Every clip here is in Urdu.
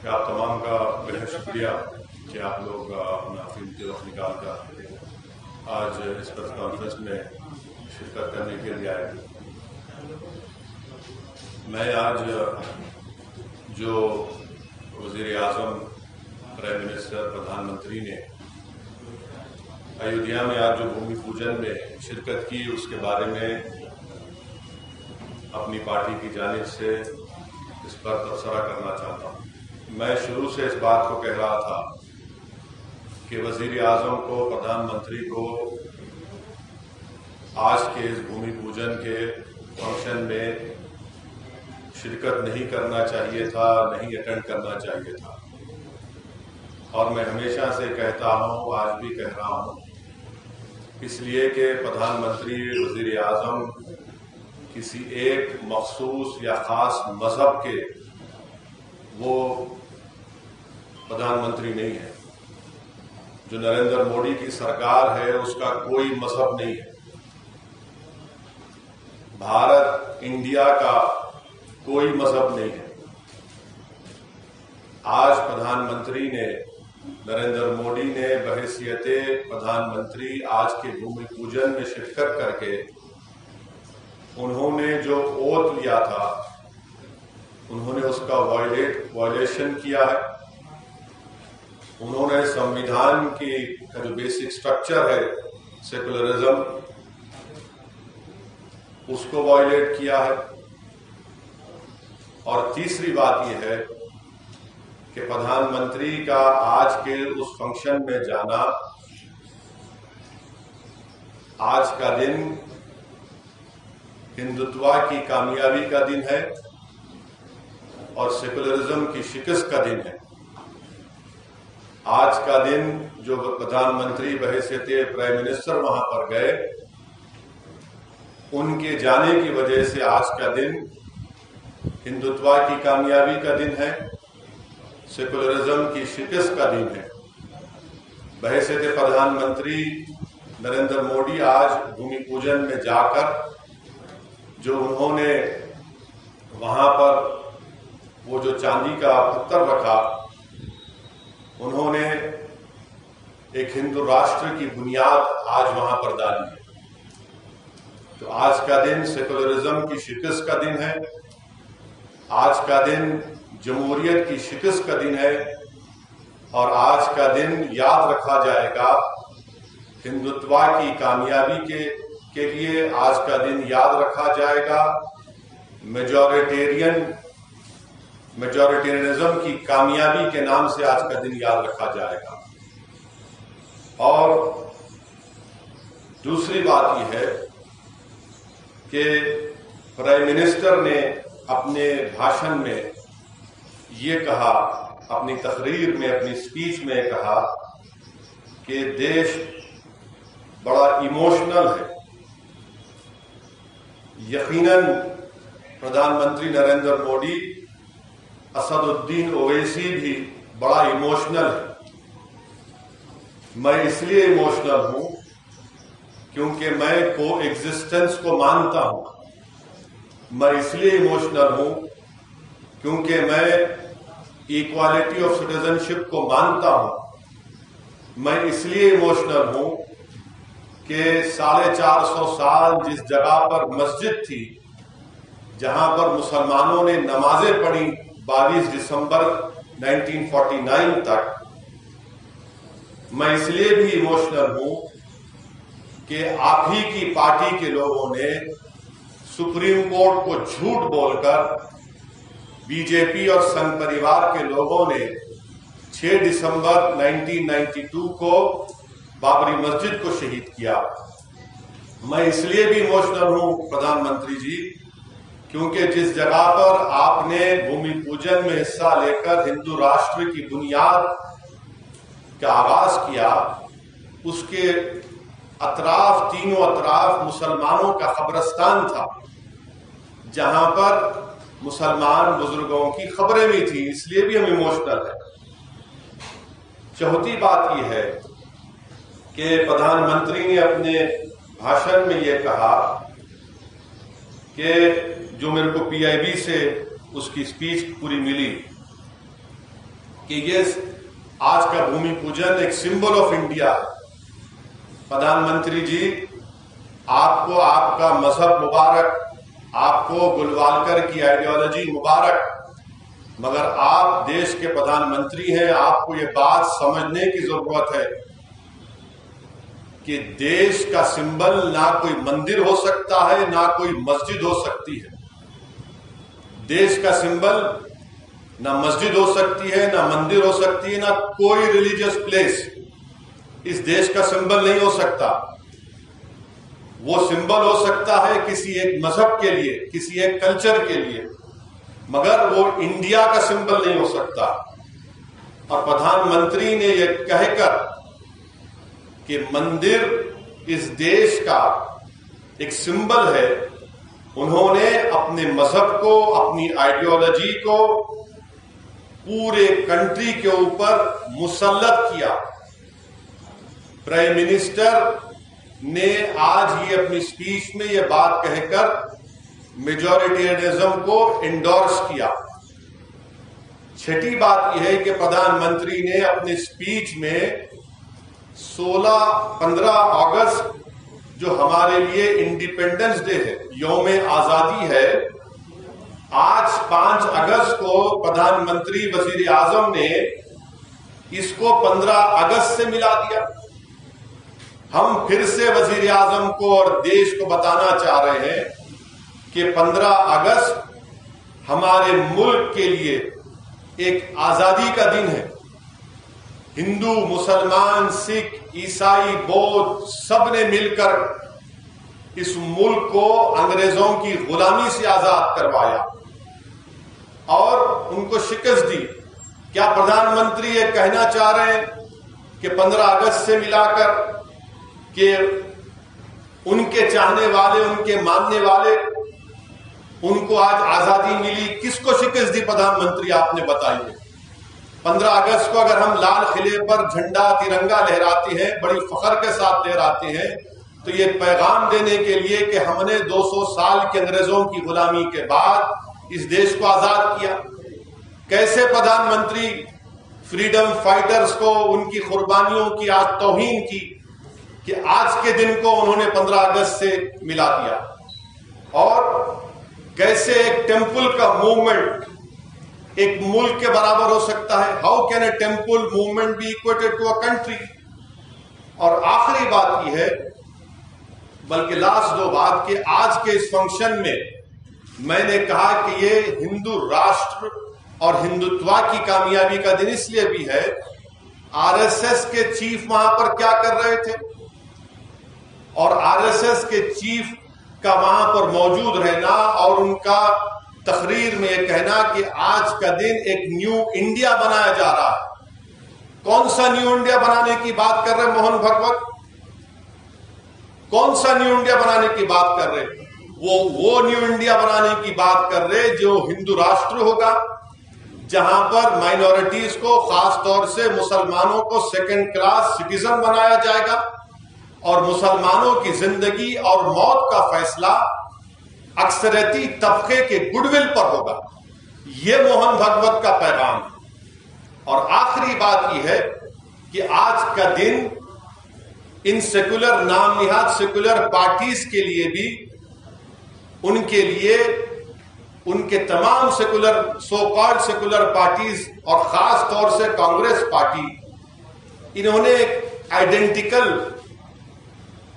آپ تمام کا بہت شکریہ کہ آپ لوگ اپنا قیمتی وقت نکال کر آج اس پریس کانفرنس میں شرکت کرنے کے لیے آئے. میں آج جو وزیر اعظم، پرائم منسٹر، پردھان منتری نے ایودھیا میں آج جو بھومی پوجن میں شرکت کی، اس کے بارے میں اپنی پارٹی کی جانب سے اس پر تبصرہ کرنا چاہتا ہوں. میں شروع سے اس بات کو کہہ رہا تھا کہ وزیر اعظم کو، پردھان منتری کو آج کے اس بھومی پوجن کے فنکشن میں شرکت نہیں کرنا چاہیے تھا، نہیں اٹینڈ کرنا چاہیے تھا. اور میں ہمیشہ سے کہتا ہوں، آج بھی کہہ رہا ہوں، اس لیے کہ پردھان منتری، وزیر اعظم کسی ایک مخصوص یا خاص مذہب کے وہ پردھان منتری نہیں ہے. جو نریندر موڈی کی سرکار ہے، اس کا کوئی مذہب نہیں ہے. بھارت، انڈیا کا کوئی مذہب نہیں ہے. آج پردھان منتری نے، نریندر موڈی نے بحیثیت پردھان منتری آج کے بھومی پوجن میں شرکت کر کے انہوں نے جو اوتھ لیا تھا، انہوں نے اس کا وائلیشن کیا ہے. انہوں نے سمویدھان کا جو بیسک سٹرکچر ہے، سیکولرزم، اس کو وائلیٹ کیا ہے. اور تیسری بات یہ ہے کہ پردھان منتری کا آج کے اس فنکشن میں جانا، آج کا دن ہندوتوا کی کامیابی کا دن ہے اور سیکولرزم کی شکست کا دن ہے. آج کا دن جو پردھان منتری بحیثیت پرائم منسٹر وہاں پر گئے، ان کے جانے کی وجہ سے آج کا دن ہندوتوا کی کامیابی کا دن ہے، سیکولرزم کی شکست کا دن ہے. بحیثیت پردھان منتری نریندر موڈی آج بھومی پوجن میں جا کر جو انہوں نے وہاں پر وہ جو چاندی کا پتھر رکھا، انہوں نے ایک ہندو راشٹر کی بنیاد آج وہاں پر ڈالی ہے. تو آج کا دن سیکولرزم کی شکست کا دن ہے. آج کا دن جمہوریت کی شکست کا دن ہے. اور آج کا دن یاد رکھا جائے گا ہندوتوا کی کامیابی کے لیے. آج کا دن یاد رکھا جائے گا میجورٹیرینزم کی کامیابی کے نام سے. آج کا دن یاد رکھا جائے گا. اور دوسری بات یہ ہے کہ پرائم منسٹر نے اپنے بھاشن میں یہ کہا، اپنی تقریر میں، اپنی سپیچ میں کہا کہ دیش بڑا ایموشنل ہے. یقیناً پردھان منتری نریندر موڈی، اسد الدین اویسی بھی بڑا ایموشنل ہے. میں اس لیے ایموشنل ہوں کیونکہ میں کو ایگزسٹنس کو مانتا ہوں. میں اس لیے ایموشنل ہوں کیونکہ میں ایکوالٹی آف سٹیزنشپ کو مانتا ہوں. میں اس لیے ایموشنل ہوں کہ 450 سال جس جگہ پر مسجد تھی، جہاں پر مسلمانوں نے نمازیں پڑھی 22 دسمبر 1949 تک، میں اس لیے بھی ایموشنل ہوں کہ آپ ہی کی پارٹی کے لوگوں نے سپریم کورٹ کو جھوٹ بول کر، بی جے پی اور سنگ پریوار کے لوگوں نے 6 دسمبر 1992 کو بابری مسجد کو شہید کیا. میں اس لیے بھی ایموشنل ہوں پردھان منتری جی کیونکہ جس جگہ پر آپ نے بھومی پوجن میں حصہ لے کر ہندو راشٹر کی بنیاد کا آغاز کیا، اس کے اطراف، تینوں اطراف مسلمانوں کا قبرستان تھا، جہاں پر مسلمان بزرگوں کی قبریں بھی تھیں. اس لیے بھی ہم ایموشنل ہیں. چوتھی بات یہ ہے کہ پردھان منتری نے اپنے بھاشن میں یہ کہا کہ جو میرے کو PIB سے اس کی سپیچ پوری ملی، کہ یہ آج کا بھومی پوجن ایک سمبل آف انڈیا ہے۔ پردھان منتری جی، آپ کو آپ کا مذہب مبارک، آپ کو گلوالکر کی آئیڈیالوجی مبارک، مگر آپ دیش کے پردھان منتری ہیں، آپ کو یہ بات سمجھنے کی ضرورت ہے کہ دیش کا سمبل نہ کوئی مندر ہو سکتا ہے، نہ کوئی مسجد ہو سکتی ہے۔ دیش کا سمبل نہ مسجد ہو سکتی ہے، نہ مندر ہو سکتی ہے، نہ کوئی ریلیجیس پلیس اس دیش کا سمبل نہیں ہو سکتا۔ وہ سمبل ہو سکتا ہے کسی ایک مذہب کے لیے، کسی ایک کلچر کے لیے، مگر وہ انڈیا کا سمبل نہیں ہو سکتا۔ اور پردھان منتری نے یہ کہہ کر کہ مندر اس دیش کا ایک سمبل ہے، انہوں نے اپنے مذہب کو، اپنی آئیڈیالوجی کو پورے کنٹری کے اوپر مسلط کیا۔ پرائم منسٹر نے آج ہی اپنی سپیچ میں یہ بات کہہ کر میجورٹیرینزم کو انڈورس کیا۔ چھٹی بات یہ ہے کہ پردھان منتری نے اپنی سپیچ میں 15 اگست جو ہمارے لیے انڈیپینڈنس ڈے ہے، یوم آزادی ہے، آج 5 اگست کو پردھان منتری وزیر اعظم نے اس کو 15 اگست سے ملا دیا۔ ہم پھر سے وزیر اعظم کو اور دیش کو بتانا چاہ رہے ہیں کہ 15 اگست ہمارے ملک کے لیے ایک آزادی کا دن ہے۔ ہندو، مسلمان، سکھ، عیسائی، بودھ سب نے مل کر اس ملک کو انگریزوں کی غلامی سے آزاد کروایا اور ان کو شکست دی۔ کیا پردھان منتری یہ کہنا چاہ رہے ہیں کہ 15 اگست سے ملا کر کہ ان کے چاہنے والے، ان کے ماننے والے، ان کو آج آزادی ملی؟ کس کو شکست دی پردھان منتری آپ نے بتائیے؟ 15 اگست کو اگر ہم لال قلعے پر جھنڈا ترنگا لہراتے ہیں، بڑی فخر کے ساتھ لہراتے ہیں، تو یہ پیغام دینے کے لیے کہ ہم نے 200 سال کے انگریزوں کی غلامی کے بعد اس دیش کو آزاد کیا۔ کیسے پردھان منتری فریڈم فائٹرز کو، ان کی قربانیوں کی آج توہین کی کہ آج کے دن کو انہوں نے 15 اگست سے ملا دیا؟ اور کیسے ایک ٹیمپل کا موومنٹ ایک ملک کے برابر ہو سکتا ہے؟ How can a temple movement be equated to a country? اور آخری بات یہ ہے، بلکہ لاسٹ 2 بات، کہ آج کے اس فنکشن میں نے کہا کہ یہ ہندو راشٹر اور ہندوتوا کی کامیابی کا دن اس لیے بھی ہے۔ آر ایس ایس کے چیف وہاں پر کیا کر رہے تھے، اور آر ایس ایس کے چیف کا وہاں پر موجود رہنا اور ان کا تقریر میں یہ کہنا کہ آج کا دن ایک نیو انڈیا بنایا جا رہا ہے۔ کون سا نیو انڈیا بنانے کی بات کر رہے موہن بھگوت؟ کون سا نیو انڈیا بنانے کی بات کر رہے؟ وہ نیو انڈیا بنانے کی بات کر رہے جو ہندو راشٹر ہوگا، جہاں پر مائنورٹیز کو، خاص طور سے مسلمانوں کو 2nd کلاس سٹیزن بنایا جائے گا، اور مسلمانوں کی زندگی اور موت کا فیصلہ اکثریتی طبقے کے گڈ ول پر ہوگا۔ یہ موہن بھگوت کا پیغام ہے۔ اور آخری بات یہ ہے کہ آج کا دن ان سیکولر، نام نہاد سیکولر پارٹیز کے لیے بھی، ان کے لیے ان کے تمام secular, so called secular parties اور خاص طور سے کانگریس پارٹی، انہوں نے ایک آئیڈینٹیکل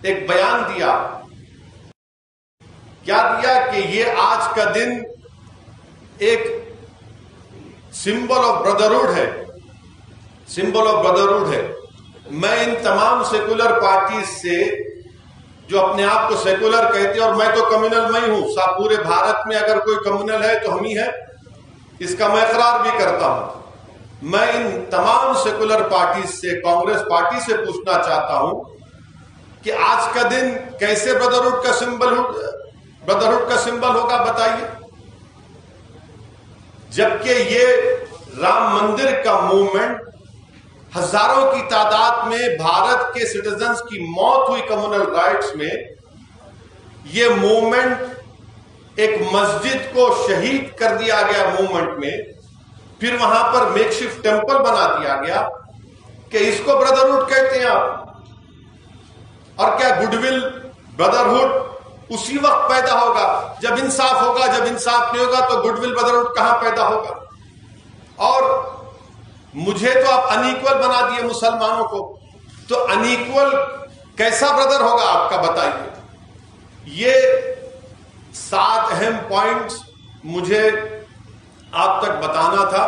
ایک بیان دیا۔ کیا دیا؟ کہ یہ آج کا دن ایک سمبل آف بردرہڈ ہے، سمبل آف بردرہڈ ہے۔ میں ان تمام سیکولر پارٹیز سے جو اپنے آپ کو سیکولر کہتے ہیں، اور میں تو کمیونل میں ہی ہوں، پورے بھارت میں اگر کوئی کمیونل ہے تو ہم ہی ہیں، اس کا میں اقرار بھی کرتا ہوں۔ میں ان تمام سیکولر پارٹیز سے، کانگریس پارٹی سے پوچھنا چاہتا ہوں کہ آج کا دن کیسے بردرہڈ کا سمبل ہوگا بتائیے؟ جبکہ یہ رام مندر کا موومنٹ، ہزاروں کی تعداد میں بھارت کے سٹیزنز کی موت ہوئی کمیونل رائٹس میں، یہ موومنٹ ایک مسجد کو شہید کر دیا گیا موومنٹ میں، پھر وہاں پر میک شفٹ ٹیمپل بنا دیا گیا کہ اس کو بردرہڈ کہتے ہیں آپ. اور کیا گڈ ول بردرہڈ اسی وقت پیدا ہوگا جب انصاف ہوگا. جب انصاف نہیں ہوگا تو گڈ ول بردرہڈ کہاں پیدا ہوگا؟ اور مجھے تو آپ انیکول بنا دیے مسلمانوں کو، تو انیکول کیسا بردر ہوگا آپ کا بتائیے. یہ 7 اہم پوائنٹس مجھے آپ تک بتانا تھا.